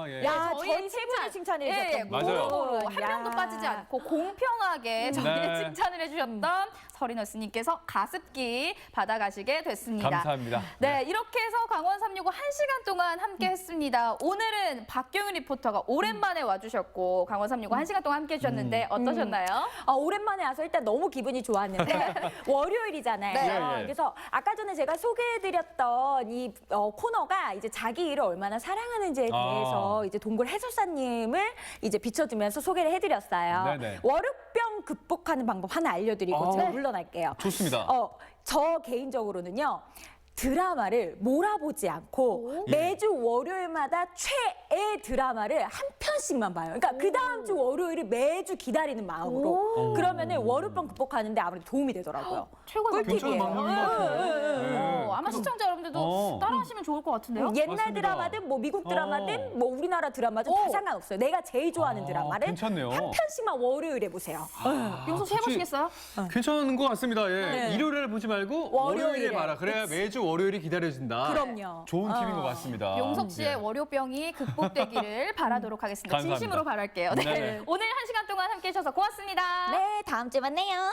예. 야, 저희 세 분을 칭찬해 주셨던 예, 맞아요. 고루고루 한 명도 빠지지 않고 공평하게 저희를 네. 칭찬을 해주셨던 서리너스님께서 가습기 받아가시게 됐습니다. 감사합니다. 네, 이렇게 해서 강원 365 1시간 동안 함께 했습니다. 오늘은 박경윤 리포터가 오랜만에 와주셨고 강원 365 1시간 동안 함께 해주셨는데 어떠셨나요? 오랜만에 와서 일단 너무 기분이 좋았는데 월요일이잖아요. 네. 예. 그래서 아까 전에 제가 소개해드렸던 이 코너가 이제 자기 일을 얼마나 사랑하는지에 대해서 이제 동굴 해설사님을 이제 비춰주면서 소개를 해드렸어요. 네네. 월요병 극복하는 방법 하나 알려드리고 제가 물러날게요. 좋습니다. 저 개인적으로는요. 드라마를 몰아보지 않고 매주 월요일마다 최애 드라마를 한 편씩만 봐요. 그러니까 그 다음 주 월요일을 매주 기다리는 마음으로. 그러면은 월요병 극복하는데 아무래도 도움이 되더라고요. 최고의 괜찮은 방법인 것 같아요. 아마 시청자 여러분들도 따라하시면 좋을 것 같은데요? 옛날 맞습니다. 드라마든 뭐 미국 드라마든 뭐 우리나라 드라마든 다 상관없어요. 내가 제일 좋아하는 드라마를 괜찮네요. 한 편씩만 월요일에 보세요. 용석 씨 해보시겠어요? 괜찮은 것 같습니다. 예. 네. 일요일에 보지 말고 월요일에. 월요일에 봐라. 그래야 매주 월요일이 기다려진다. 그럼요. 좋은 팁인 것 같습니다. 용석 씨의 예. 월요병이 극복되기를 바라도록 하겠습니다. 감사합니다. 진심으로 바랄게요. 네. 네네. 오늘 1시간 동안 함께 해주셔서 고맙습니다. 네, 다음 주에 만나요.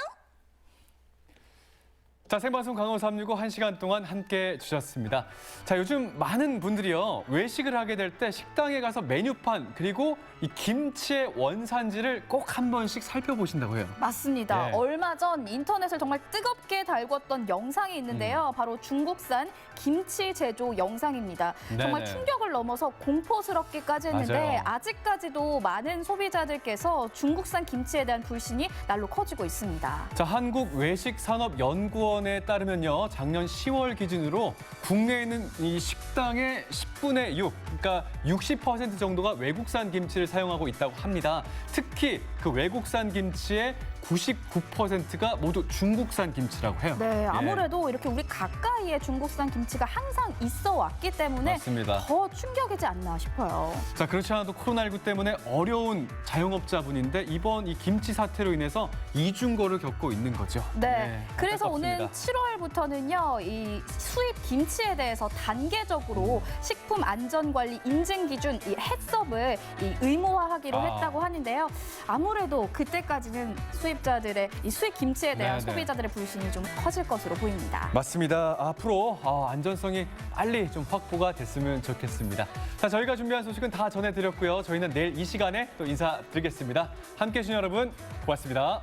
자, 생방송 강원 365 1시간 동안 함께 해주셨습니다. 자, 요즘 많은 분들이요. 외식을 하게 될 때 식당에 가서 메뉴판 그리고 이 김치의 원산지를 꼭 한 번씩 살펴보신다고 해요. 맞습니다. 네. 얼마 전 인터넷을 정말 뜨겁게 달궜던 영상이 있는데요. 바로 중국산 김치 제조 영상입니다. 정말 네네. 충격을 넘어서 공포스럽기까지 했는데 맞아요. 아직까지도 많은 소비자들께서 중국산 김치에 대한 불신이 날로 커지고 있습니다. 자, 한국외식산업연구원에 따르면요. 작년 10월 기준으로 국내에 있는 이 식당의 10분의 6, 그러니까 60% 정도가 외국산 김치를 사용하고 있다고 합니다. 특히 그 외국산 김치의 99%가 모두 중국산 김치라고 해요. 네, 예. 아무래도 이렇게 우리 가까이에 중국산 김치가 항상 있어 왔기 때문에 맞습니다. 더 충격이지 않나 싶어요. 자, 그렇지 않아도 코로나19 때문에 어려운 자영업자분인데 이번 이 김치 사태로 인해서 이중고를 겪고 있는 거죠. 네, 그래서 오는 안타깝습니다. 7월부터는요, 이 수입 김치에 대해서 단계적으로 식품 안전관리 인증 기준 이 햇섭을 이 의무화하기로 했다고 하는데요. 아무래도 그때까지는 수입자들의 이 수입 김치에 대한 네네. 소비자들의 불신이 좀 커질 것으로 보입니다. 맞습니다. 앞으로 안전성이 빨리 좀 확보가 됐으면 좋겠습니다. 자, 저희가 준비한 소식은 다 전해드렸고요. 저희는 내일 이 시간에 또 인사드리겠습니다. 함께해 주신 여러분 고맙습니다.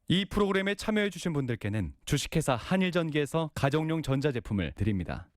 이 프로그램에 참여해 주신 분들께는 주식회사 한일전기에서 가정용 전자제품을 드립니다.